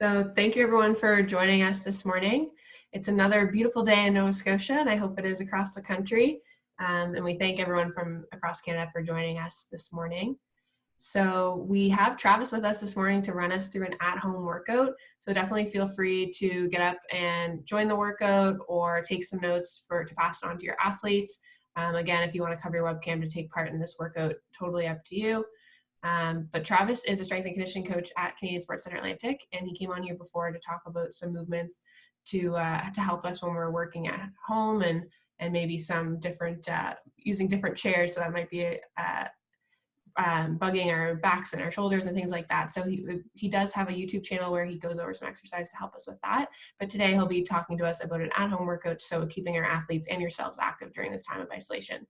So thank you everyone for joining us this morning. It's another beautiful day in Nova Scotia, and I hope it is across the country. And we thank everyone from across Canada for joining us this morning. So we have Travis with us this morning to run us through an at-home workout. So definitely feel free to get up and join the workout or take some notes to pass it on to your athletes. Again, if you want to cover your webcam to take part in this workout, totally up to you. But Travis is a strength and conditioning coach at Canadian Sports Center Atlantic, and he came on here before to talk about some movements to help us when we're working at home and maybe some different using different chairs. So that might be bugging our backs and our shoulders and things like that. So he does have a YouTube channel where he goes over some exercise to help us with that. But today he'll be talking to us about an at-home workout, so keeping our athletes and yourselves active during this time of isolation.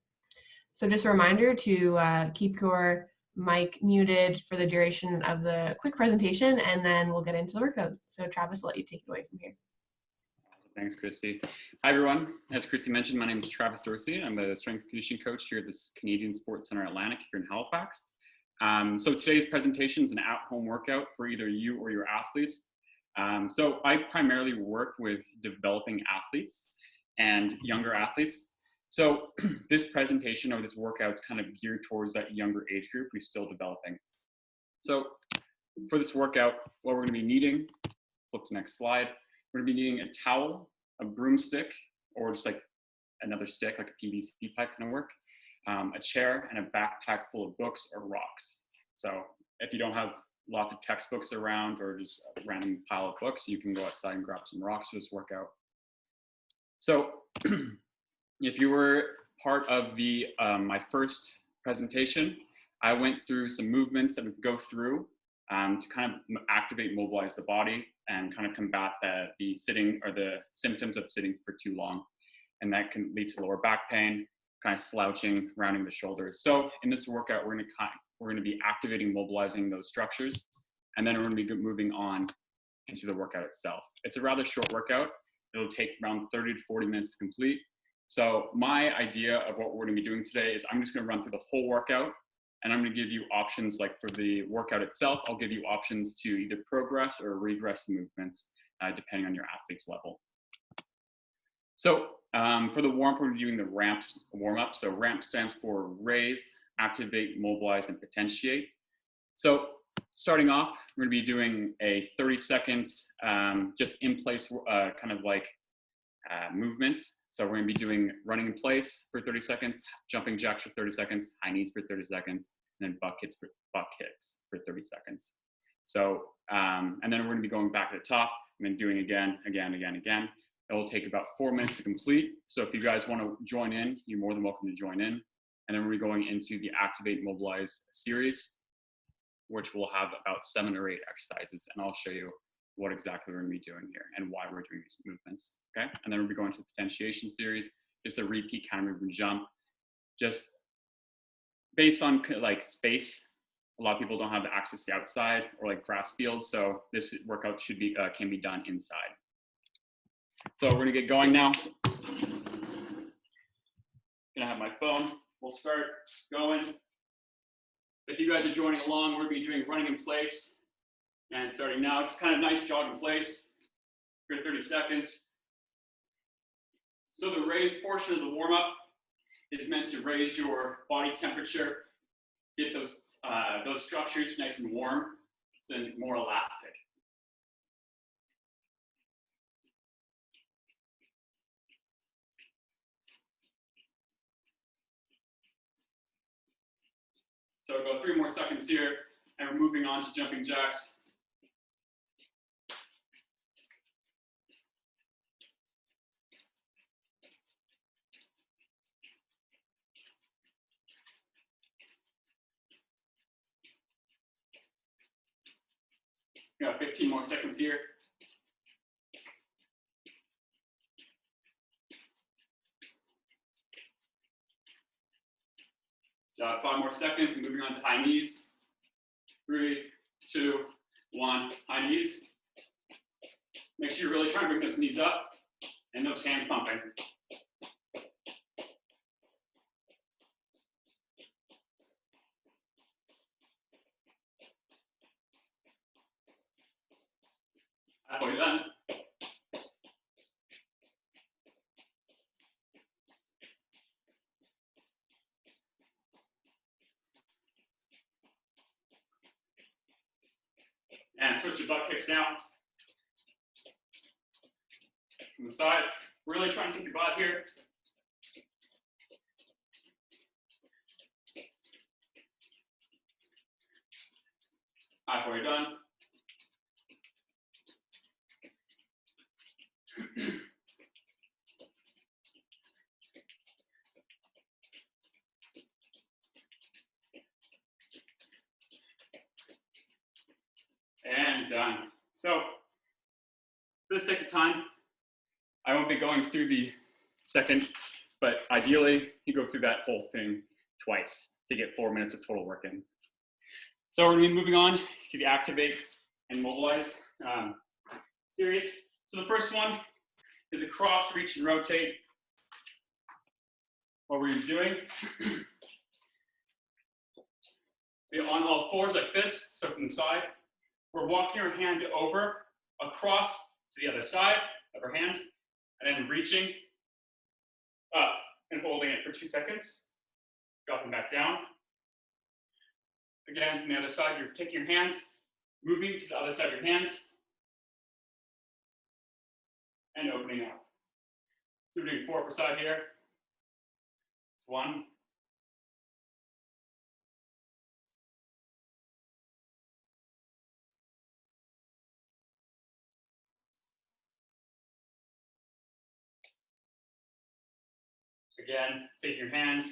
So just a reminder to keep your mic muted for the duration of the quick presentation, and then we'll get into the workout. So Travis, I'll let you take it away from here. Thanks, Christy. Hi, everyone. As Christy mentioned, my name is Travis Dorsey. I'm the strength and conditioning coach here at this Canadian Sports Center Atlantic here in Halifax. So today's presentation is an at-home workout for either you or your athletes. So I primarily work with developing athletes and younger athletes. So this presentation or this workout is kind of geared towards that younger age group who's still developing. So for this workout, what we're going to be needing, flip to next slide, we're going to be needing a towel, a broomstick, or just like another stick, like a PVC pipe can work, a chair, and a backpack full of books or rocks. So if you don't have lots of textbooks around or just a random pile of books, you can go outside and grab some rocks for this workout. So if you were part of the my first presentation, I went through some movements that we go through to kind of activate, mobilize the body and kind of combat the sitting or the symptoms of sitting for too long. And that can lead to lower back pain, kind of slouching, rounding the shoulders. So in this workout, we're going to be activating, mobilizing those structures, and then we're going to be moving on into the workout itself. It's a rather short workout. It'll take around 30 to 40 minutes to complete. So my idea of what we're going to be doing today is I'm just going to run through the whole workout, and I'm going to give you options. Like for the workout itself, I'll give you options to either progress or regress the movements depending on your athlete's level. So for the warm-up, we're doing the ramps warm-up. So ramp stands for raise, activate, mobilize, and potentiate. So starting off, we're going to be doing a 30 seconds just in place kind of like movements. So we're going to be doing running in place for 30 seconds, jumping jacks for 30 seconds, high knees for 30 seconds, and then butt kicks for 30 seconds. So, and then we're going to be going back to the top and then doing again. It will take about 4 minutes to complete. So if you guys want to join in, you're more than welcome to join in. And then we're going into the Activate Mobilize series, which will have about 7 or 8 exercises. And I'll show you what exactly we're going to be doing here and why we're doing these movements, okay? And then we'll be going to the potentiation series, just a repeat counter movement jump, just based on like space. A lot of people don't have access to outside or like grass fields, so this workout should be can be done inside. So we're gonna get going now. Gonna have my phone. We'll start going. If you guys are joining along, we're gonna be doing running in place. And starting now, it's kind of nice jog in place for 30 seconds. So the raise portion of the warm-up is meant to raise your body temperature, get those structures nice and warm, so more elastic. So we'll go 3 more seconds here, and we're moving on to jumping jacks. We got 15 more seconds here. Got 5 more seconds and moving on to high knees. 3, 2, 1, high knees. Make sure you're really trying to bring those knees up and those hands pumping. Halfway done. And switch your butt kicks down. From the side. Really try and keep your butt here. Halfway done. And done. So, for the sake of time, I won't be going through the second, but ideally, you go through that whole thing twice to get 4 minutes of total work in. So we're going to be moving on to the Activate and Mobilize series. So the first one is a cross, reach, and rotate. What we're doing, be on all fours like this, so from the side. We're walking our hand over, across to the other side of our hand, and then reaching up and holding it for 2 seconds. Dropping back down. Again, from the other side, you're taking your hands, moving to the other side of your hands, and opening up. So we're doing 4 per side here. It's 1. Again, take your hand,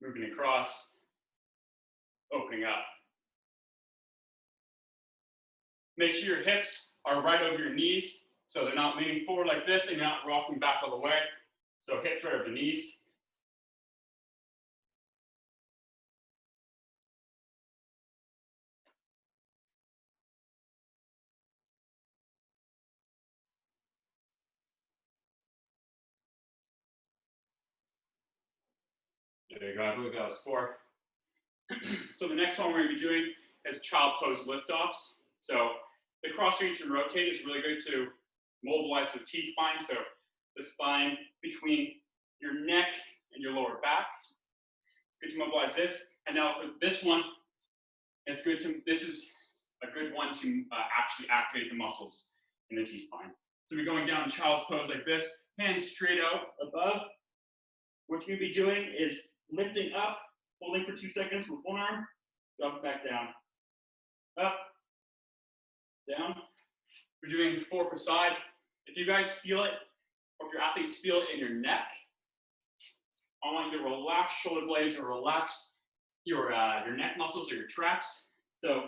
moving across, opening up. Make sure your hips are right over your knees, so they're not leaning forward like this and you're not rocking back all the way. So hips right over the knees. There you go, I believe that was 4. So the next one we're going to be doing is child pose liftoffs. So the cross reach and rotate is really good to mobilize the T-spine, so the spine between your neck and your lower back. It's good to mobilize this. And now for this one, this is a good one to actually activate the muscles in the T-spine. So we're going down in child's pose like this, hands straight out above. What you're going to be doing is lifting up, holding for 2 seconds with one arm, drop back down, up, down. We're doing 4 per side. If you guys feel it, or if your athletes feel it in your neck, I want you to relax shoulder blades or relax your neck muscles or your traps. So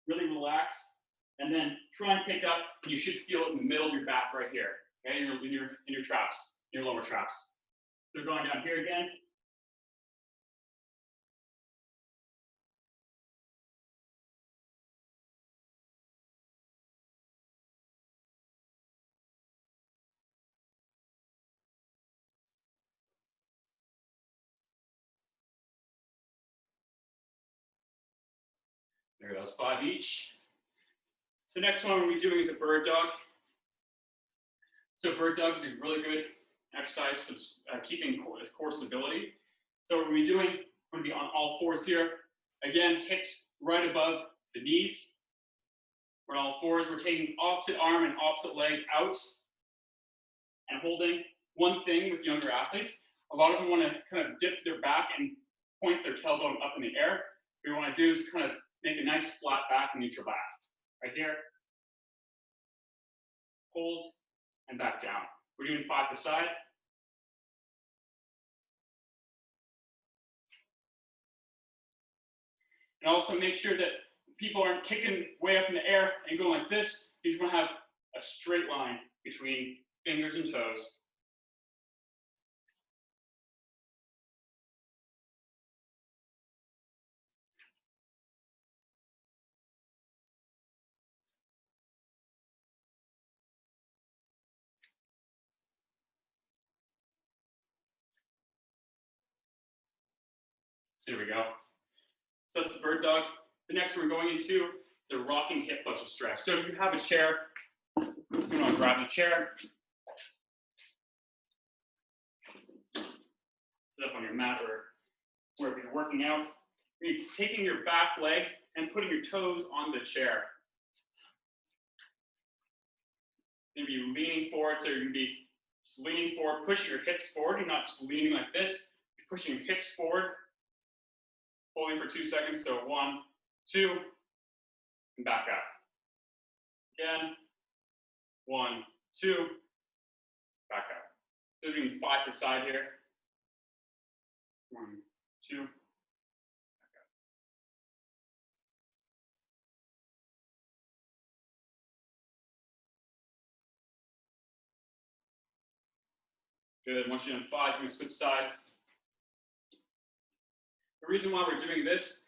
really relax, and then try and pick up. You should feel it in the middle of your back right here, okay, in your traps, in your lower traps. So going down here again. There goes 5 each. The next one we'll be doing is a bird dog. So bird dog is a really good exercise for keeping core stability. So what we'll be doing, we're going to be on all fours here. Again, hips right above the knees. We're on all fours. We're taking opposite arm and opposite leg out and holding. One thing with younger athletes, a lot of them want to kind of dip their back and point their tailbone up in the air. What we want to do is kind of make a nice flat back and neutral back. Right here. Hold and back down. We're doing 5 per side. And also make sure that people aren't kicking way up in the air and going like this. You just want to have a straight line between fingers and toes. There we go. So that's the bird dog. The next one we're going into is a rocking hip flexor stretch. So if you have a chair, You're going to grab the chair. Sit up on your mat or wherever you're working out. You're taking your back leg and putting your toes on the chair. Maybe you're leaning forward, so you're going to be just leaning forward, pushing your hips forward. You're not just leaning like this. You're pushing your hips forward, holding for 2 seconds. So 1, 2, and back up. Again, 1, 2, back up. So we're doing 5 per side here. 1, 2, back up. Good. Once you're in 5, you can switch sides. The reason why we're doing this,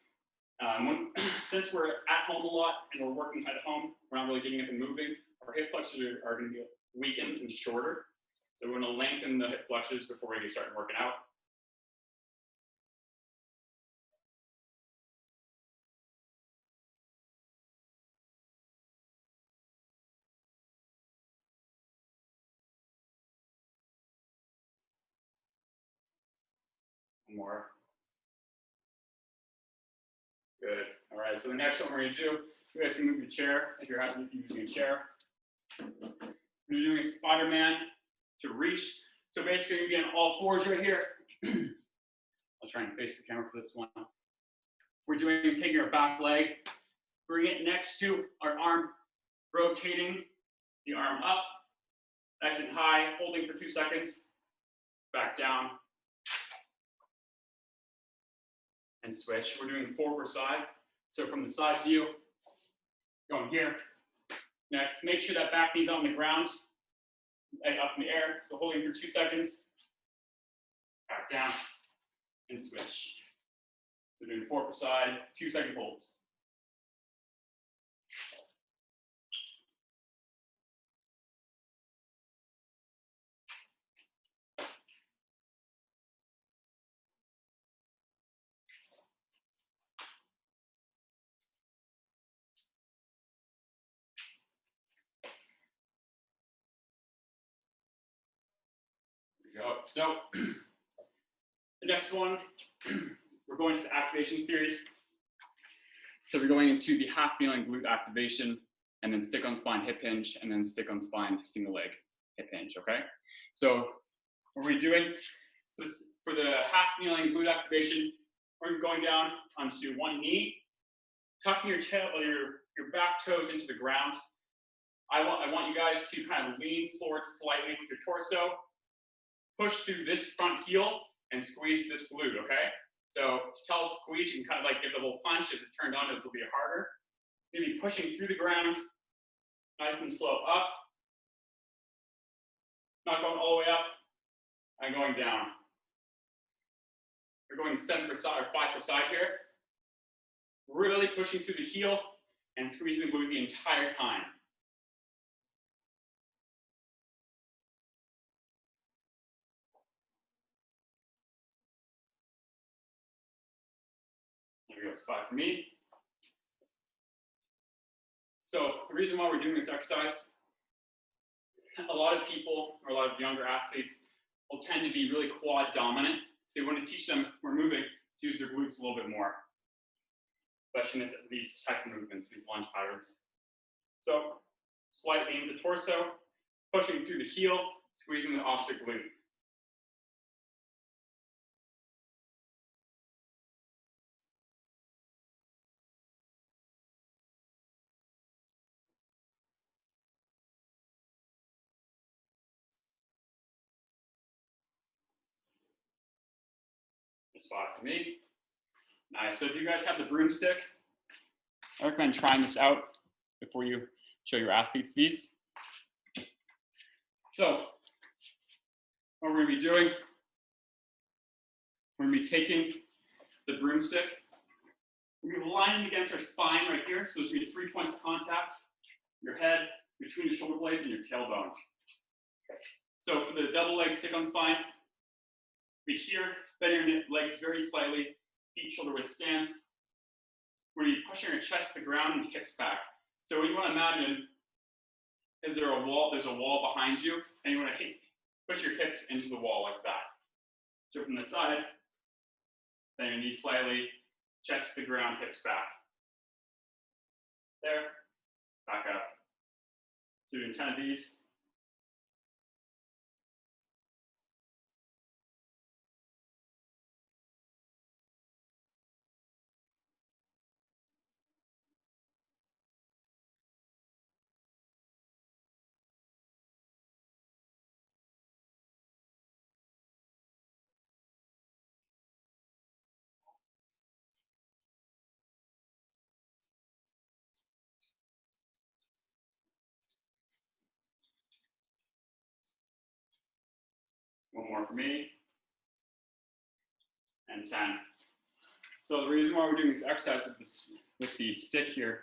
since we're at home a lot and we're working at home, we're not really getting up and moving, our hip flexors are going to be weakened and shorter. So we're going to lengthen the hip flexors before we start working out. One more. Good. All right, so the next one we're going to do, you guys can move your chair if you're using a chair. We're doing a Spider-Man to reach. So basically, you're getting all fours right here. I'll try and face the camera for this one. We're doing, taking our back leg, bring it next to our arm, rotating the arm up, nice and high, holding for 2 seconds, back down, and switch. We're doing 4 per side. So from the side view, going here. Next, make sure that back knee's on the ground, and up in the air. So holding for 2 seconds, back down, and switch. So doing 4 per side, 2-second holds. Go. So the next one, we're going to the activation series. So we're going into the half kneeling glute activation, and then stick on spine hip hinge, and then stick on spine single leg hip hinge. Okay. So what we're doing this for the half kneeling glute activation, we're going down onto one knee, tucking your tail, your back toes into the ground. I want you guys to kind of lean forward slightly with your torso. Push through this front heel and squeeze this glute, okay? So to tell a squeeze, you can kind of like give it a little punch. If it turned on, it will be harder. Maybe pushing through the ground, nice and slow up. Not going all the way up, and going down. We're going 7 per side or 5 per side here. Really pushing through the heel and squeezing the glute the entire time. Here we go, spot for me. So the reason why we're doing this exercise, a lot of people, or a lot of younger athletes, will tend to be really quad dominant. So we want to teach them, we're moving, to use their glutes a little bit more. Especially in these type of movements, these lunge patterns. So slightly in the torso, pushing through the heel, squeezing the opposite glute. Spot for me. Nice. So if you guys have the broomstick, I recommend trying this out before you show your athletes these. So what we're going to be doing, we're going to be taking the broomstick. We're going to be lining against our spine right here. So there's going to be 3 points of contact, your head, between the shoulder blades, and your tailbone. So for the double leg stick on spine, we here, bend your legs very slightly, feet shoulder width stance. We're going to be pushing our chest to the ground and hips back. So what you want to imagine is there a wall? There's a wall behind you, and you want to push your hips into the wall like that. So from the side, bend your knees slightly, chest to the ground, hips back. There, back up. So doing 10 of these. One more for me. And 10. So the reason why we're doing this exercise with the stick here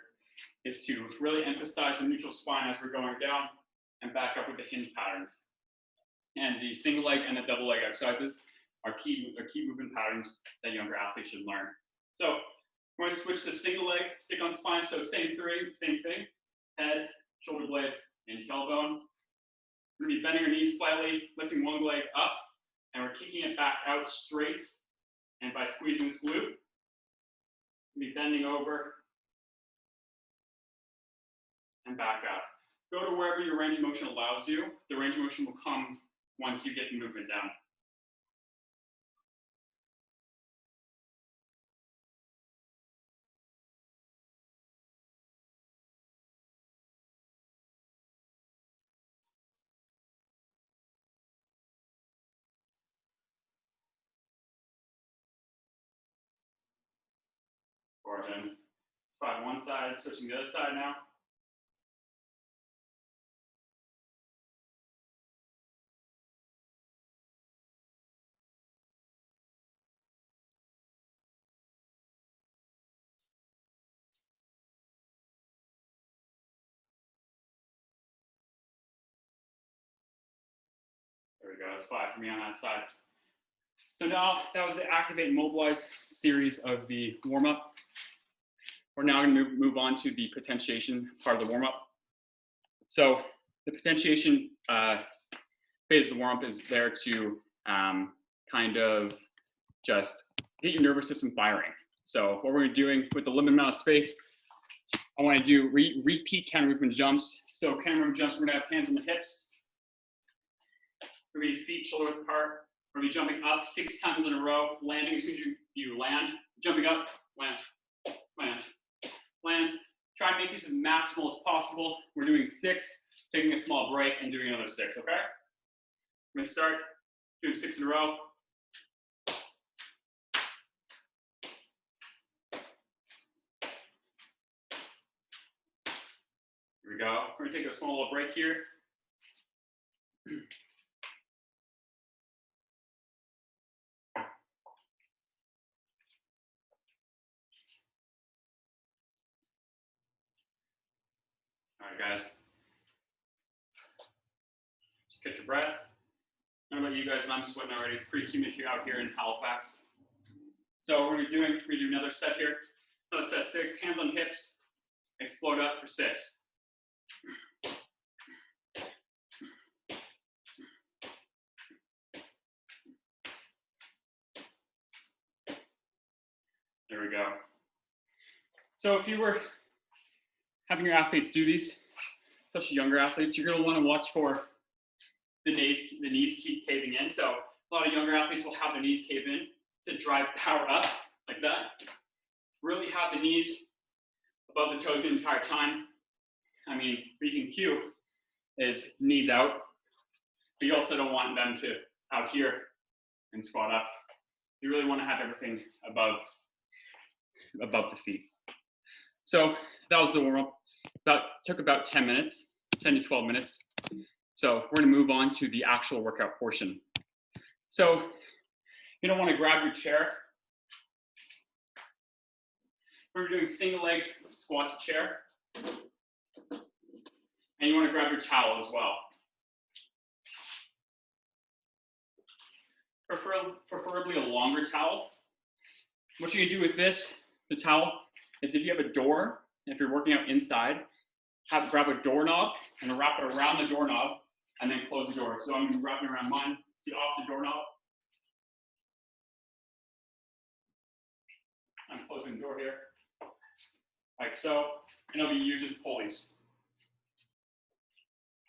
is to really emphasize the neutral spine as we're going down and back up with the hinge patterns. And the single leg and the double leg exercises are key movement patterns that younger athletes should learn. So we're going to switch to single leg, stick on spine. So same thing, head, shoulder blades, and tailbone. We're going to be bending our knees slightly, lifting one leg up, and we're kicking it back out straight. And by squeezing this glute, we'll be bending over and back up. Go to wherever your range of motion allows you. The range of motion will come once you get the movement down. Forward in. Spot on one side, switching to the other side now. There we go, that's 5 for me on that side. So now that was the Activate and Mobilize series of the warm-up. We're now going to move on to the potentiation part of the warm-up. So the potentiation phase of the warm-up is there to kind of just get your nervous system firing. So what we're doing with the limited amount of space, I want to do repeat counter movement jumps. So counter movement jumps, we're going to have hands on the hips. We're going to be feet shoulder width apart. We're going to be jumping up 6 times in a row, landing as soon as you land, jumping up, land, land, land. Try and make these as maximal as possible. We're doing 6, taking a small break, and doing another 6, okay? We're going to start doing 6 in a row. Here we go. We're going to take a small little break here. All right, guys. Just catch your breath. I don't know about you guys, but I'm sweating already. It's pretty humid out here in Halifax. So what we're going to do another set here. Another set 6, hands on hips, explode up for 6. There we go. So if you were having your athletes do these, especially younger athletes, you're going to want to watch for the knees keep caving in. So a lot of younger athletes will have their knees cave in to drive power up like that. Really have the knees above the toes the entire time. I mean, what you can cue is knees out, but you also don't want them to out here and squat up. You really want to have everything above the feet. So that was the warm-up. Took about 10 minutes, 10 to 12 minutes. So we're going to move on to the actual workout portion. So you don't want to grab your chair. We're doing single leg squat to chair. And you want to grab your towel as well. Preferably a longer towel. What you can do with the towel, is if you have a door, if you're working out inside, grab a doorknob and wrap it around the doorknob and then close the door. So I'm wrapping around mine, the opposite doorknob. I'm closing the door here, like so, and it'll be used as pulleys.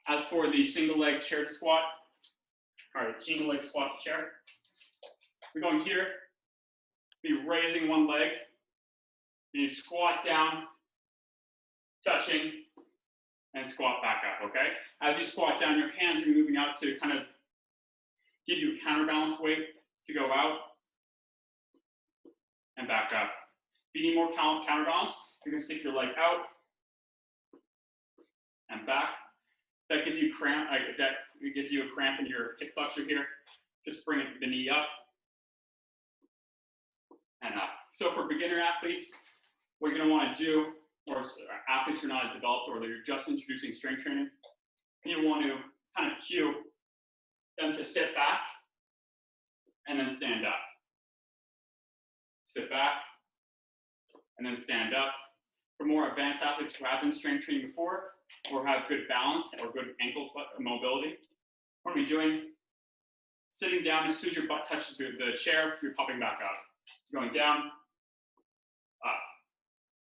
As for the single leg chair to squat, all right, single leg squat to chair, we're going here, be raising one leg, and you squat down, touching, and squat back up, okay? As you squat down, your hands are moving out to kind of give you a counterbalance weight to go out and back up. If you need more counterbalance, you can stick your leg out and back. That gives you cramp. That gives you a cramp in your hip flexor here. Just bring the knee up and up. So for beginner athletes, what you're going to want to do, or athletes who are not as developed, or they're just introducing strength training, you want to kind of cue them to sit back and then stand up. Sit back and then stand up. For more advanced athletes who have been strength training before, or have good balance or good ankle mobility, what are we doing? Sitting down, as soon as your butt touches the chair, you're popping back up. So going down, up,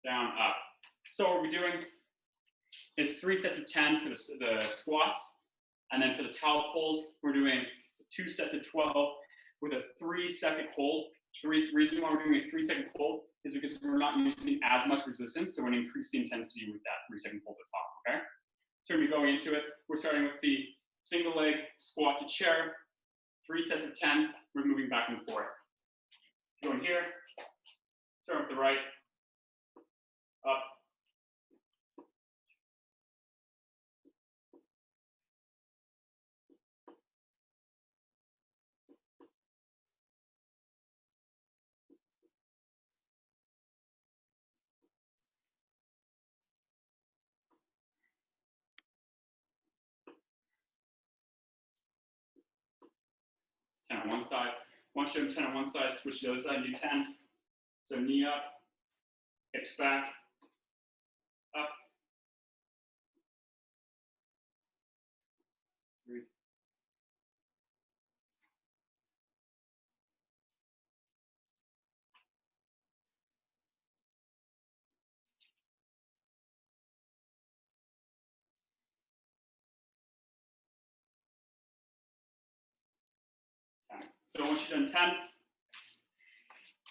down, up. So what we're doing is 3 sets of 10 for the squats, and then for the towel pulls, we're doing 2 sets of 12 with a 3-second hold. The reason why we're doing a 3-second hold is because we're not using as much resistance, so we're going to increase the intensity with that 3-second hold at the top, okay? So we're going into it. We're starting with the single leg squat to chair, 3 sets of 10. We're moving back and forth. Going here, start with the right, up, ten on one side. Once you have 10 on one side, switch to the other side and do 10. So knee up, hips back, up. 3. So once you've done 10,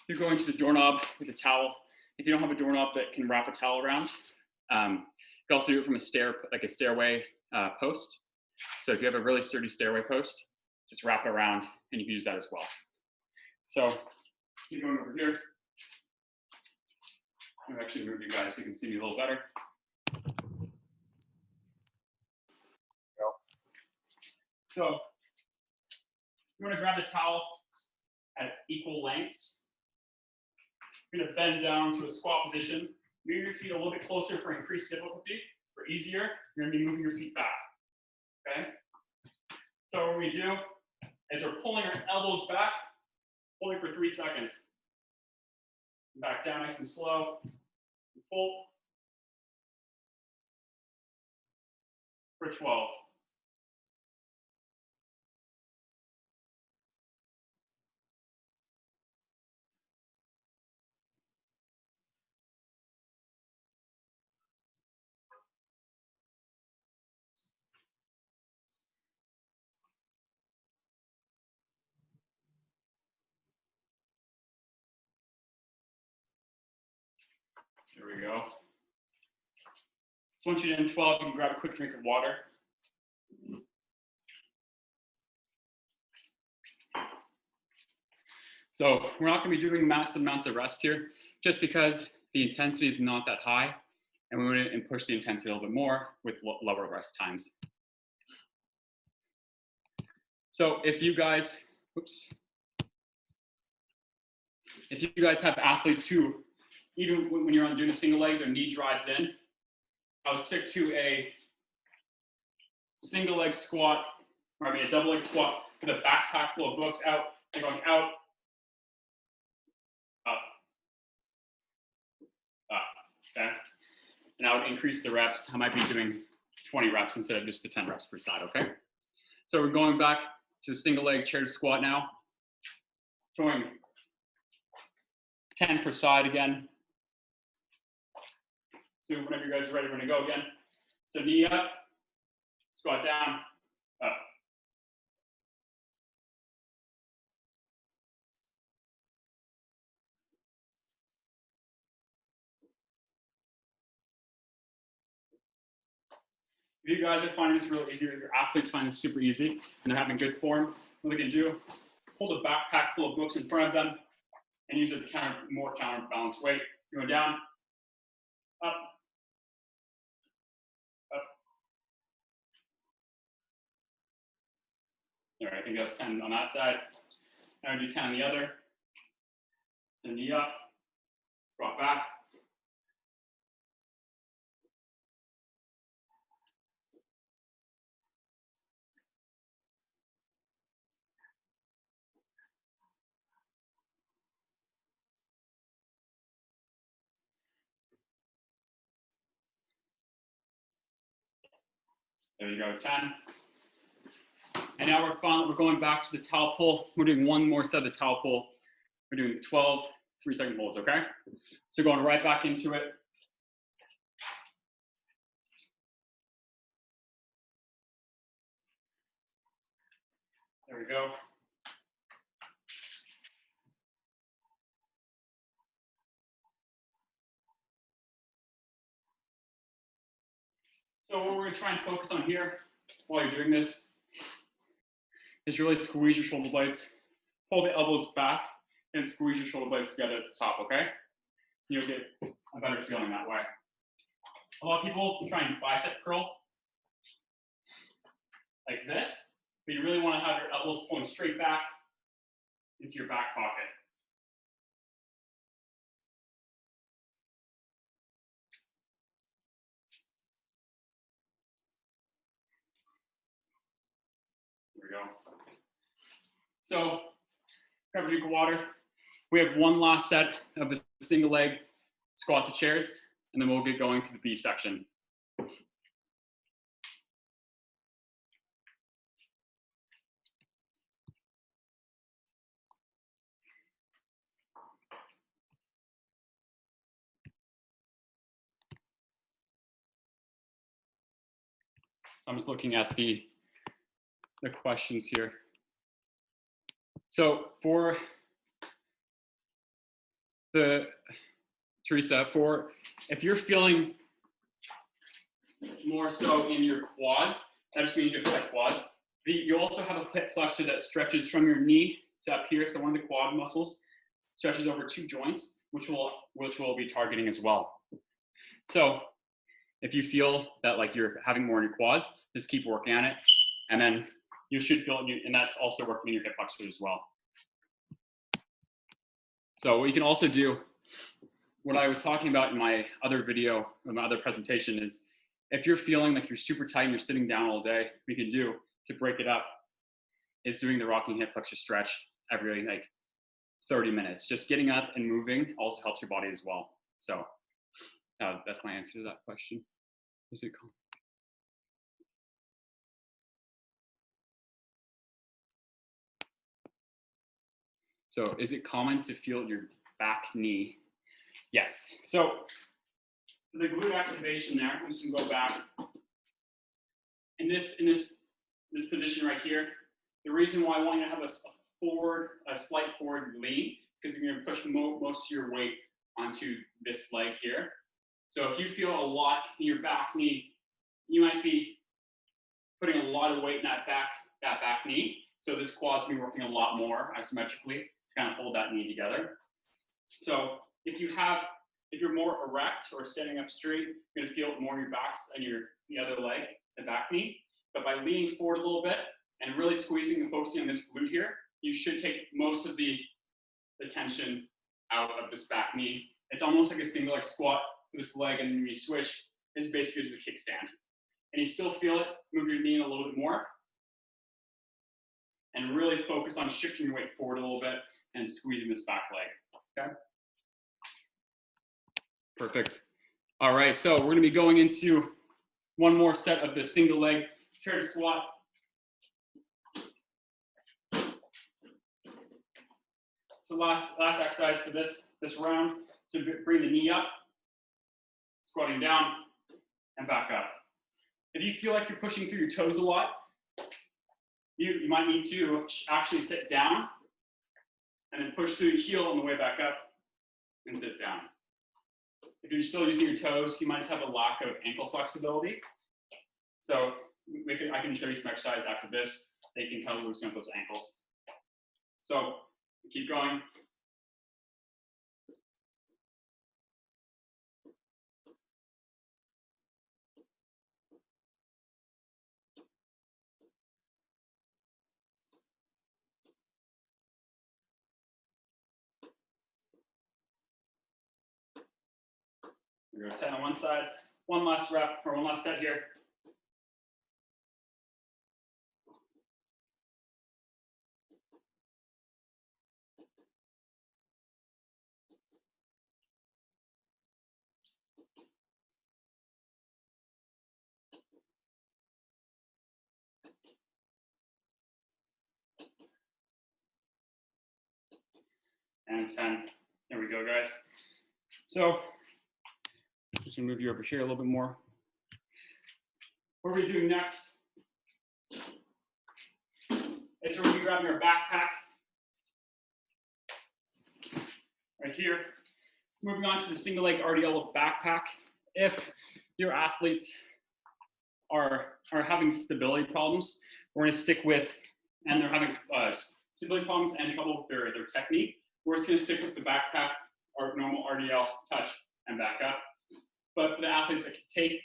you're going to the doorknob with a towel. If you don't have a doorknob that can wrap a towel around, you can also do it from a stairway post. So if you have a really sturdy stairway post, just wrap it around and you can use that as well. So keep going over here. I'm actually move you guys so you can see me a little better. So you're going to grab the towel at equal lengths. You're going to bend down to a squat position. Move your feet a little bit closer for increased difficulty. For easier, you're going to be moving your feet back. Okay? So what we do is we're pulling our elbows back, pulling for 3 seconds. Back down nice and slow. Pull for 12. There we go. So once you're done 12, you can grab a quick drink of water. So we're not going to be doing massive amounts of rest here, just because the intensity is not that high, and we want to push the intensity a little bit more with lower rest times. So if you guys have athletes who, even when you're doing a single leg, their knee drives in, I would stick to a single leg squat, or a double leg squat with a backpack full of books out, and going out, up, up, okay? and I would increase the reps. I might be doing 20 reps instead of just the 10 reps per side, okay? So we're going back to the single leg chair squat now. Going 10 per side again. So whenever you guys are ready, we're gonna go again. So knee up, squat down, up. If you guys are finding this real easy, or if your athletes find this super easy and they're having good form, what they can do, hold a backpack full of books in front of them and use it as more counterbalance weight. Going down, up, up. All right, I think that's 10 on that side. Now I do 10 on the other. So knee up, squat back. There you go, 10. And now we're going back to the towel pull. We're doing one more set of the towel pull. We're doing 12 3-second pulls, okay? So going right back into it. There we go. So what we're going to try and focus on here while you're doing this is really squeeze your shoulder blades, pull the elbows back, and squeeze your shoulder blades together at the top, okay? You'll get a better feeling that way. A lot of people try and bicep curl like this, but you really want to have your elbows pulling straight back into your back pocket. There we go. So, grab a drink of water. We have one last set of the single leg squat to chairs, and then we'll get going to the B section. So I'm just looking at the questions here. So for Teresa, if you're feeling more so in your quads, that just means you have tight quads. You also have a hip flexor that stretches from your knee to up here. So one of the quad muscles stretches over 2 joints, which we'll be targeting as well. So if you feel that like you're having more in your quads, just keep working on it. And then you should feel it, and that's also working in your hip flexor as well. So what you can also do, what I was talking about in my other video, in my other presentation, is if you're feeling like you're super tight and you're sitting down all day, what you can do to break it up is doing the rocking hip flexor stretch every like 30 minutes. Just getting up and moving also helps your body as well. So that's my answer to that question. Is it cool? So is it common to feel your back knee? Yes. So the glute activation there, I'm just gonna go back. In this position right here, the reason why I want you to have a slight forward lean is because you're gonna push most of your weight onto this leg here. So if you feel a lot in your back knee, you might be putting a lot of weight in that back knee. So this quad's gonna be working a lot more isometrically to kind of hold that knee together. So if you're more erect or standing up straight, you're gonna feel it more in your backs and the other leg, the back knee. But by leaning forward a little bit and really squeezing and focusing on this glute here, you should take most of the tension out of this back knee. It's almost like a single leg squat for this leg, and when you switch, it's basically just a kickstand. And you still feel it, move your knee in a little bit more, and really focus on shifting your weight forward a little bit and squeezing this back leg, okay? Perfect. All right, so we're gonna be going into one more set of the single leg chair squat. So last exercise for this round, to bring the knee up, squatting down, and back up. If you feel like you're pushing through your toes a lot, you might need to actually sit down and then push through your heel on the way back up and sit down. If you're still using your toes, you might just have a lack of ankle flexibility. So I can show you some exercise after this that you can kind of loosen up those ankles. So keep going. We're going to 10 on one side. One last rep, or one last set here. And 10. There we go, guys. So just gonna move you over here a little bit more. What we're doing next is we're gonna be grabbing our backpack right here. Moving on to the single leg RDL with backpack. If your athletes are having stability problems, we're gonna stick with, and they're having stability problems and trouble with their technique, we're just gonna stick with the backpack or normal RDL touch and back up. But for the athletes that can take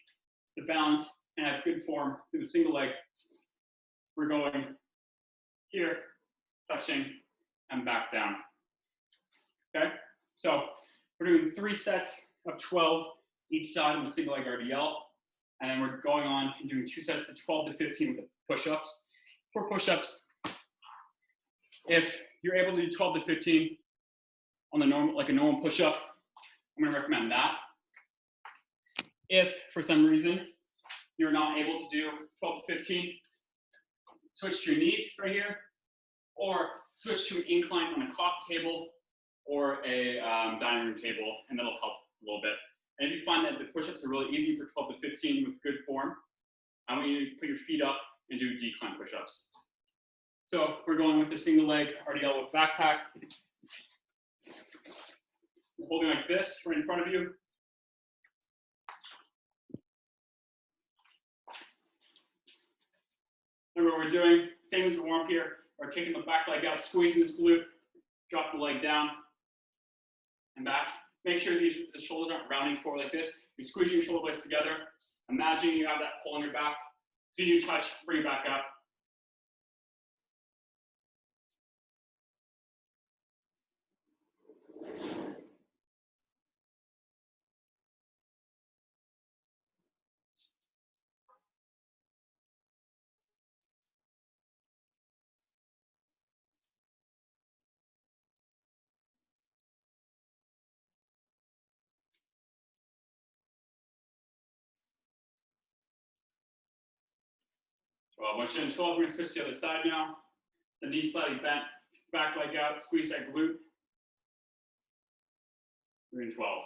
the balance and have good form through the single leg, we're going here, touching, and back down. Okay, so we're doing 3 sets of 12 each side of the single leg RDL, and then we're going on and doing 2 sets of 12 to 15 with the push-ups. For push-ups, if you're able to do 12 to 15 on the normal, like a normal push-up, I'm going to recommend that. If for some reason you're not able to do 12 to 15, switch to your knees right here, or switch to an incline on a coffee table or a dining room table, and that'll help a little bit. And if you find that the push-ups are really easy for 12 to 15 with good form, I want you to put your feet up and do decline push-ups. So we're going with the single leg RDL with backpack. Holding like this right in front of you. Remember what we're doing, same as the warm-up here. We're kicking the back leg out, squeezing this glute, drop the leg down and back. Make sure the shoulders aren't rounding forward like this. You're squeezing your shoulder blades together. Imagine you have that pull on your back. So you touch, bring it back up. Well, once you're in 12, we're going to switch to the other side now. The knee slightly bent, back leg out, squeeze that glute. We're in 12.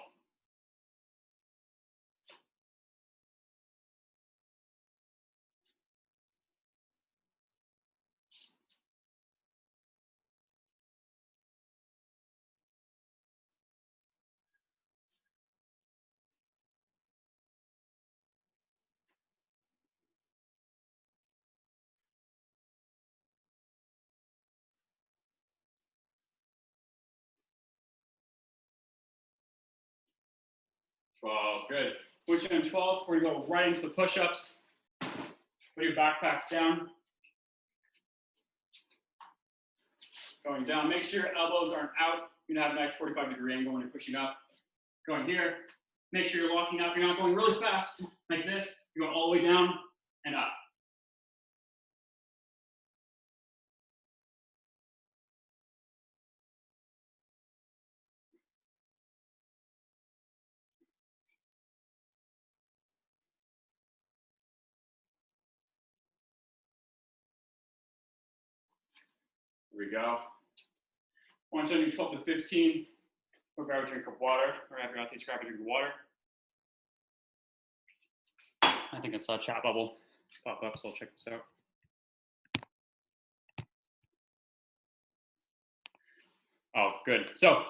Good. Once you're in 12, we're going to go right into the push-ups. Put your backpacks down. Going down. Make sure your elbows aren't out. You're going to have a nice 45-degree angle when you're pushing up. Going here. Make sure you're locking up. You're not going really fast like this. You're going all the way down and up. There we go. Once you do 12 to 15, go grab a drink of water, or have your athletes grab a drink of water. I think I saw a chat bubble pop up, so I'll check this out. Oh, good. So,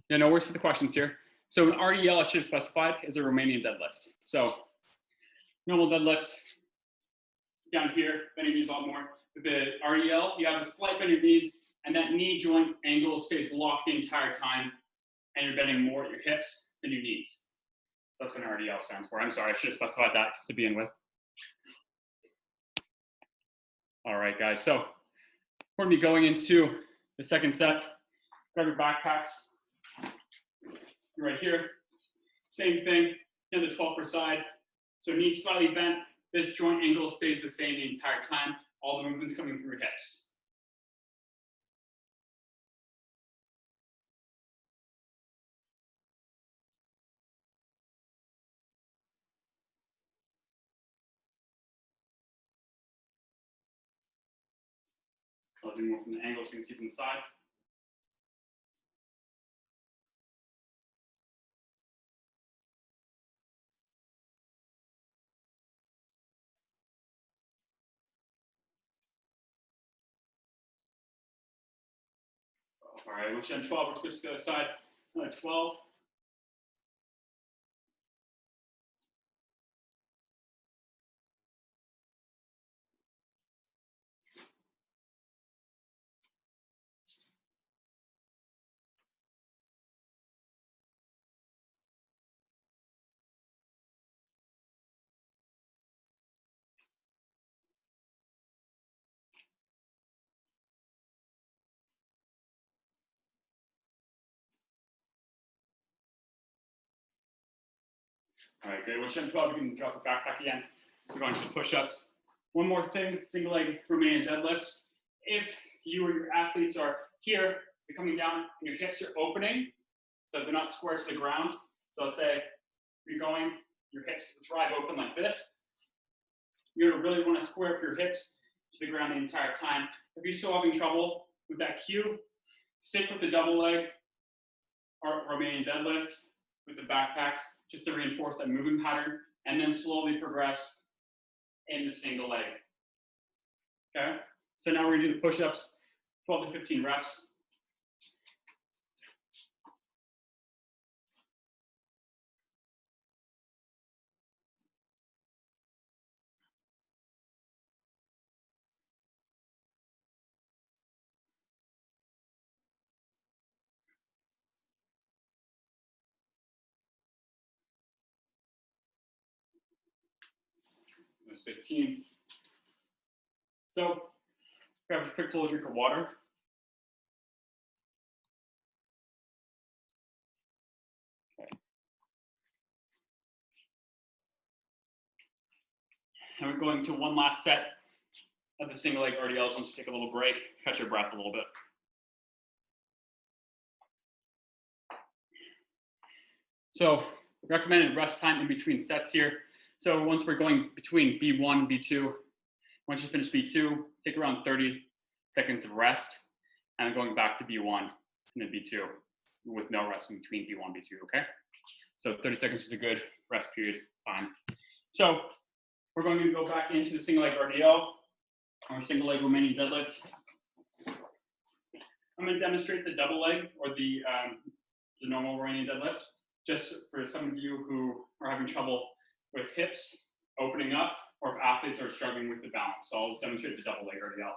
yeah, no worries for the questions here. So an RDL I should have specified is a Romanian deadlift. So normal deadlifts down here, bending knees a lot more. With the RDL, you have a slight bend of your knees, and that knee joint angle stays locked the entire time, and you're bending more at your hips than your knees. So that's what an RDL stands for. I'm sorry, I should have specified that to begin with. All right, guys. So for me going into the second set, grab your backpacks. You're right here. Same thing, the 12 per side. So knees slightly bent. This joint angle stays the same the entire time. All the movement's coming from your hips. I'll do more from the angle so you can see from the side. All right, once you're on 12, we'll switch to the other side. Another 12. All right, good. Once you're on 12, you can drop it back again. We're going to push-ups. One more thing, single leg Romanian deadlifts. If you or your athletes are here, you're coming down and your hips are opening, so they're not square to the ground. So let's say you're going, your hips drive open like this. You're gonna really want to square up your hips to the ground the entire time. If you're still having trouble with that cue, stick with the double leg or Romanian deadlift with the backpacks just to reinforce that movement pattern, and then slowly progress in the single leg. Okay? So now we're gonna do the push-ups, 12 to 15 reps. There's 15. So grab a quick full drink of water. Okay. And we're going to one last set of the single leg RDLs once you take a little break, catch your breath a little bit. So recommended rest time in between sets here. So once we're going between B1 and B2, once you finish B2, take around 30 seconds of rest, and then going back to B1 and then B2 with no rest in between B1 and B2, okay? So 30 seconds is a good rest period time. So we're going to go back into the single leg RDL, or single leg Romanian deadlift. I'm going to demonstrate the double leg, or the normal Romanian deadlift, just for some of you who are having trouble with hips opening up, or if athletes are struggling with the balance. So I'll just demonstrate the double leg RDL.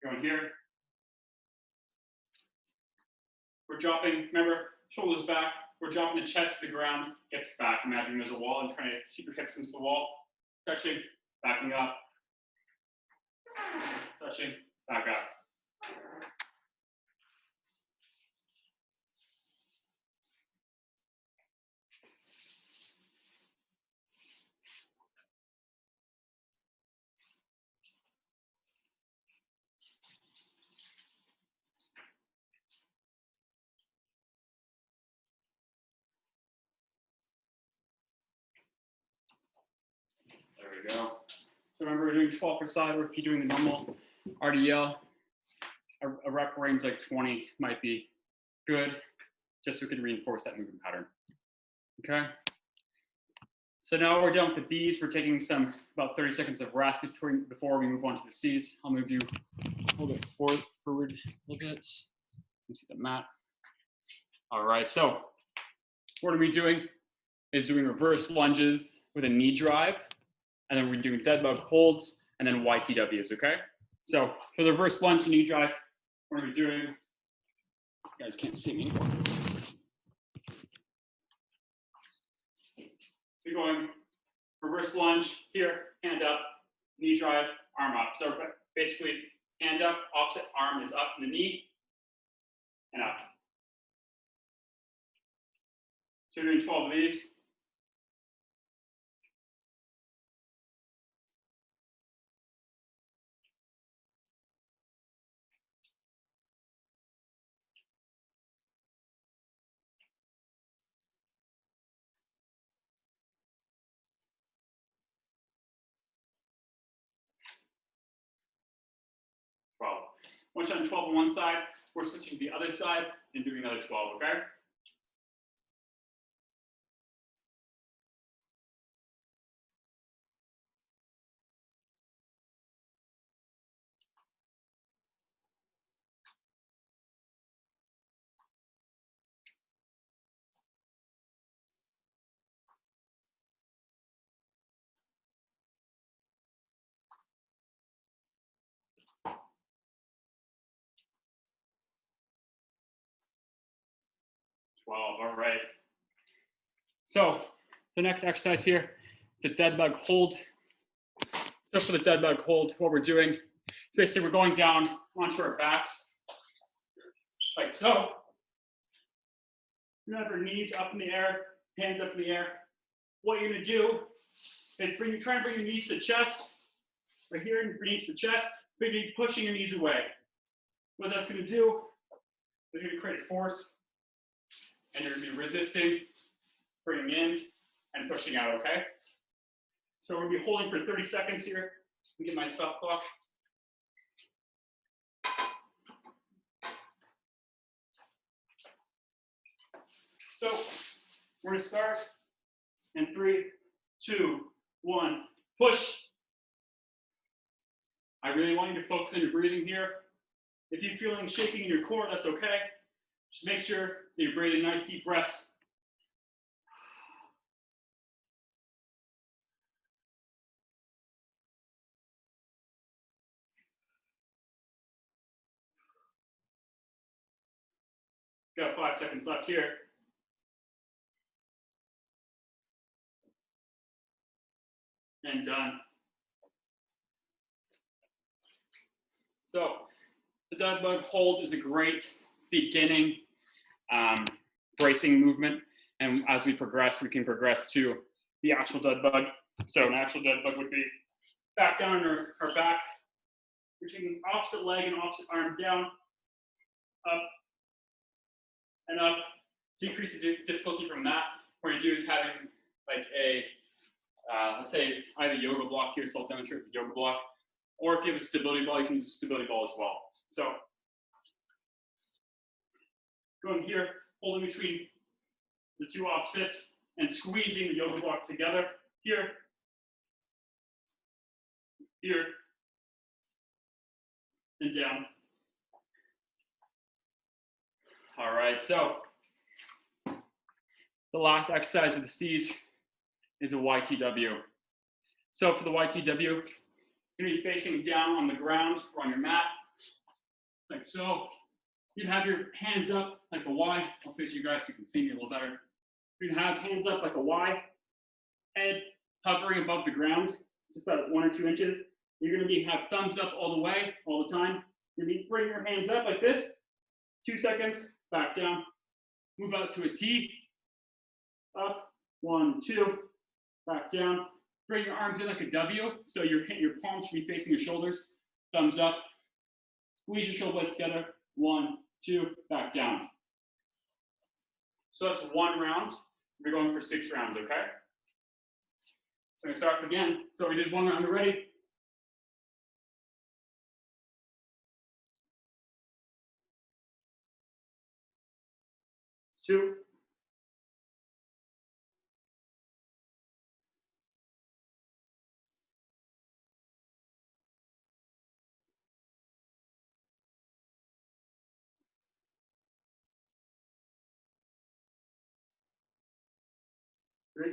Going here. We're dropping, remember, shoulders back. We're dropping the chest to the ground, hips back. Imagine there's a wall and trying to keep your hips into the wall. Touching, backing up. Touching, back up. There we go. So remember, we're doing 12 per side, or if you're doing the normal RDL, a rep range like 20 might be good, just so we can reinforce that movement pattern. Okay. So now we're done with the B's. We're taking about 30 seconds of rest before we move on to the C's. I'll move you a little bit forward a little bit. You can see the mat. All right, so what are we doing? Is doing reverse lunges with a knee drive, and then we're doing dead bug holds, and then YTWs, okay? So for the reverse lunge knee drive, what are we doing? You guys can't see me. We're going reverse lunge here, hand up, knee drive, arm up. So basically, hand up, opposite arm is up from the knee, and up. So we're doing 12 of these. Once you're on 12 on one side, we're switching to the other side and doing another 12, okay? All right. So the next exercise here is a dead bug hold. So for the dead bug hold, what we're doing is basically we're going down onto our backs, like so. You have your knees up in the air, hands up in the air. What you're gonna do is try and bring your knees to the chest, right here, and knees to the chest, but you're pushing your knees away. What that's gonna do is gonna create a force, and you're gonna be resisting, bringing in, and pushing out, okay? So we're gonna be holding for 30 seconds here. Let me get my stop clock. So we're gonna start in 3, 2, 1, push. I really want you to focus on your breathing here. If you're feeling shaking in your core, that's okay. Just make sure that you're breathing nice deep breaths. Got 5 seconds left here. And done. So the dead bug hold is a great beginning bracing movement. And as we progress, we can progress to the actual dead bug. So an actual dead bug would be back down on our back. We're taking opposite leg and opposite arm down, up, and up. To decrease the difficulty from that, what you do is having like a, let's say I have a yoga block here, so I'll demonstrate the yoga block. Or if you have a stability ball, you can use a stability ball as well. So going here, holding between the two opposites and squeezing the yoga block together. Here, here, and down. All right, so the last exercise of the C's is a YTW. So for the YTW, you're gonna be facing down on the ground or on your mat, like so. You'd have your hands up like a Y. I'll face you guys so you can see me a little better. You're gonna have hands up like a Y, head hovering above the ground, just about 1 or 2 inches. You're gonna have thumbs up all the way, all the time. You're gonna bring your hands up like this, 2 seconds, back down. Move out to a T, up, 1, 2, back down. Bring your arms in like a W, so your palms should be facing your shoulders. Thumbs up. Squeeze your shoulder blades together. 1, 2, back down. So that's 1 round. We're going for 6 rounds, okay? So I'm gonna start up again. So we did 1 round already. 2, 3,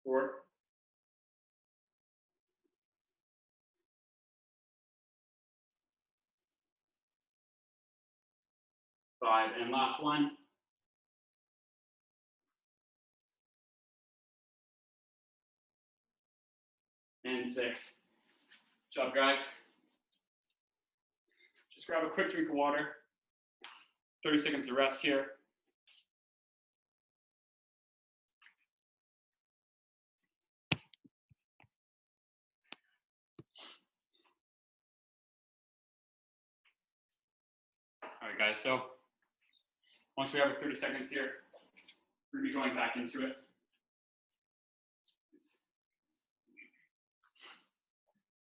4, 5, and last one. And 6. Good job, guys. Just grab a quick drink of water. 30 seconds of rest here. All right, guys, so once we have our 30 seconds here, we're gonna be going back into it.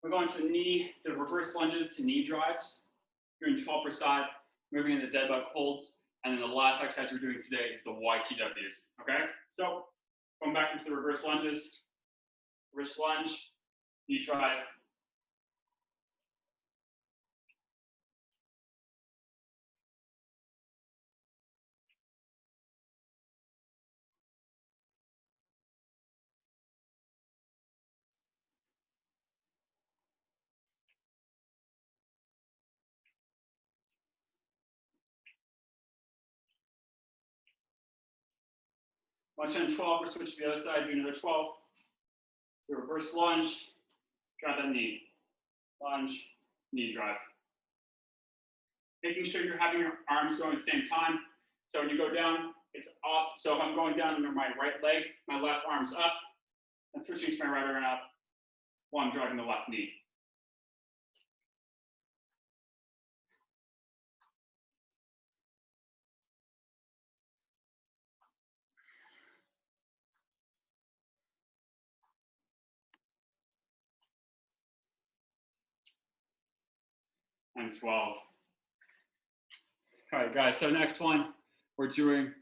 We're going to the reverse lunges to knee drives. Doing 12 per side, moving into dead bug holds, and then the last exercise we're doing today is the YTWs, okay? So, going back into the reverse lunges, reverse lunge, knee drive. Watch on 12, we'll switch to the other side, do another 12. So reverse lunge, drive that knee. Lunge, knee drive. Making sure you're having your arms going at the same time. So when you go down, it's up. So if I'm going down under my right leg, my left arm's up, and switching to my right arm up while I'm driving the left knee. And 12. All right, guys, so next one we're doing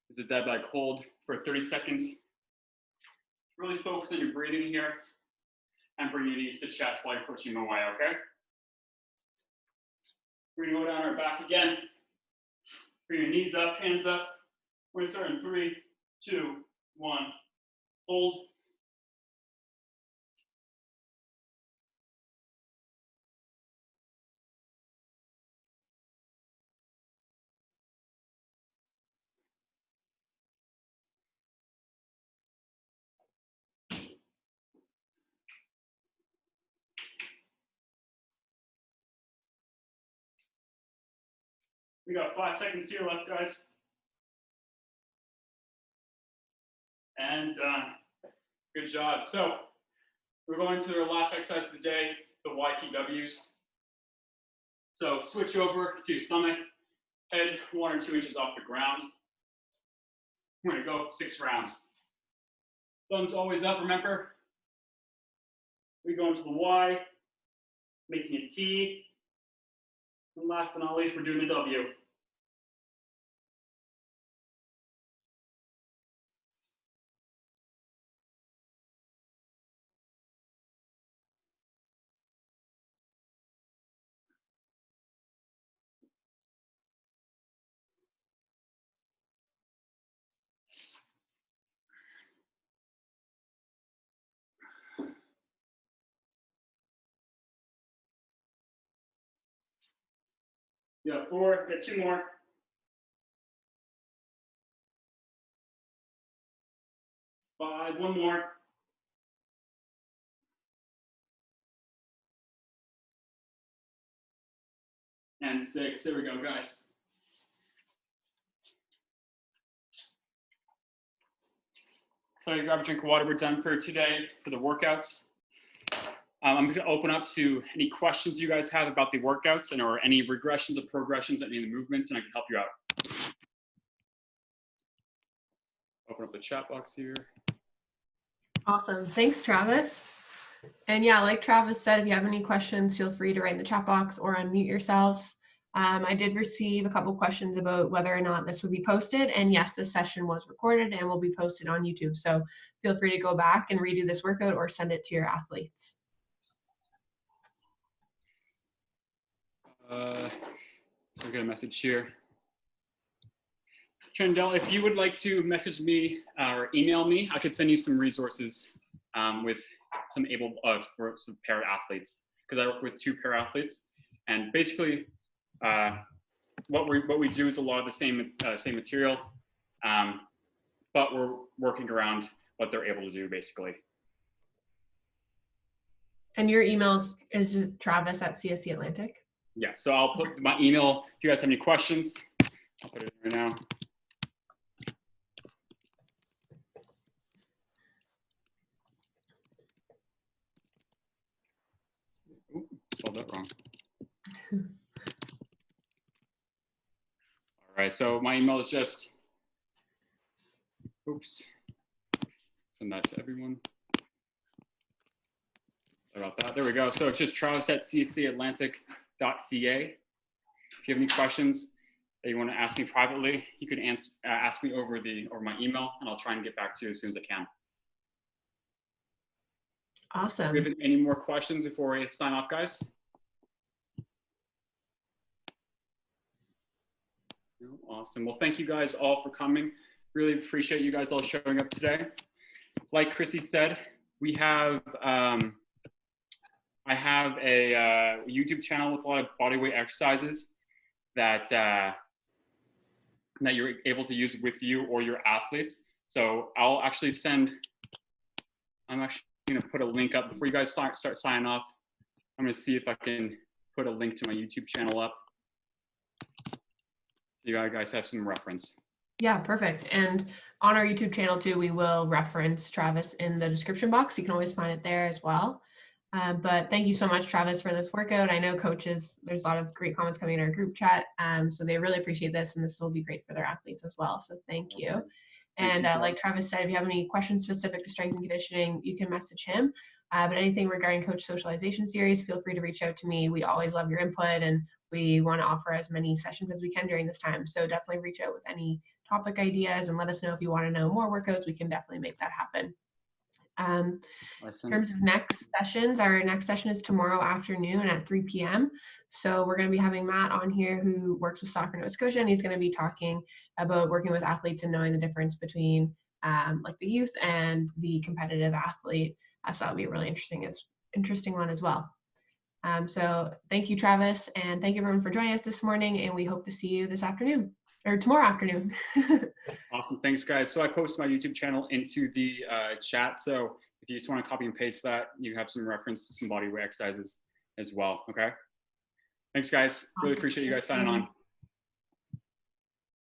is a dead leg hold for 30 seconds. Really focus on your breathing here and bring your knees to chest while you're pushing them away, okay? We're gonna go down our back again. Bring your knees up, hands up. We're gonna start in 3, 2, 1. Hold. We got 5 seconds here left, guys. And good job. So we're going to our last exercise of the day, the YTWs. So switch over to your stomach, head 1 or 2 inches off the ground. We're gonna go 6 rounds. Thumbs always up, remember. We go into the Y, making a T. And last but not least, we're doing a W. You got 4, get 2 more. 5, 1 more. And 6, there we go, guys. So you grab a drink of water, we're done for today for the workouts. I'm going to open up to any questions you guys have about the workouts and or any regressions or progressions, any of the movements, and I can help you out. Open up the chat box here. Awesome. Thanks, Travis. And yeah, like Travis said, if you have any questions, feel free to write in the chat box or unmute yourselves. I did receive a couple questions about whether or not this would be posted. And yes, this session was recorded and will be posted on YouTube. So feel free to go back and redo this workout or send it to your athletes. So we got a message here. Trendell, if you would like to message me or email me, I could send you some resources with some for some para athletes, because I work with 2 para athletes, and basically what we do is a lot of the same material, but we're working around what they're able to do basically. And your email is Travis at CSC Atlantic? Yeah, so I'll put my email if you guys have any questions. I'll put it in right now. Ooh, spelled that wrong. All right, so my email is just, oops, send that to everyone. Sorry about that. There we go. So it's just Travis at cscatlantic.ca. If you have any questions that you want to ask me privately, you can ask me over my email, and I'll try and get back to you as soon as I can. Awesome. Do we have any more questions before we sign off, guys? No? Awesome. Well, thank you guys all for coming. Really appreciate you guys all showing up today. Like Chrissy said, we have I have a YouTube channel with a lot of bodyweight exercises that you're able to use with you or your athletes. So I'll actually I'm actually going to put a link up before you guys start signing off. I'm going to see if I can put a link to my YouTube channel up, so you guys have some reference. Yeah, perfect. And on our YouTube channel too, we will reference Travis in the description box. You can always find it there as well. But thank you so much, Travis, for this workout. I know coaches, there's a lot of great comments coming in our group chat. So they really appreciate this, and this will be great for their athletes as well. So thank you. And like Travis said, if you have any questions specific to strength and conditioning, you can message him. But anything regarding Coach Socialization series, feel free to reach out to me. We always love your input, and we want to offer as many sessions as we can during this time. So definitely reach out with any topic ideas and let us know if you want to know more workouts. We can definitely make that happen. In terms of next sessions, our next session is tomorrow afternoon at 3 p.m. So we're going to be having Matt on here, who works with Soccer Nova Scotia, and he's going to be talking about working with athletes and knowing the difference between like the youth and the competitive athlete. So that'll be a really interesting one as well. So thank you, Travis, and thank you everyone for joining us this morning, and we hope to see you this afternoon or tomorrow afternoon. Awesome. Thanks, guys. So I posted my YouTube channel into the chat. So if you just want to copy and paste that, you have some reference to some bodyweight exercises as well. Okay. Thanks, guys. Really appreciate you guys signing on.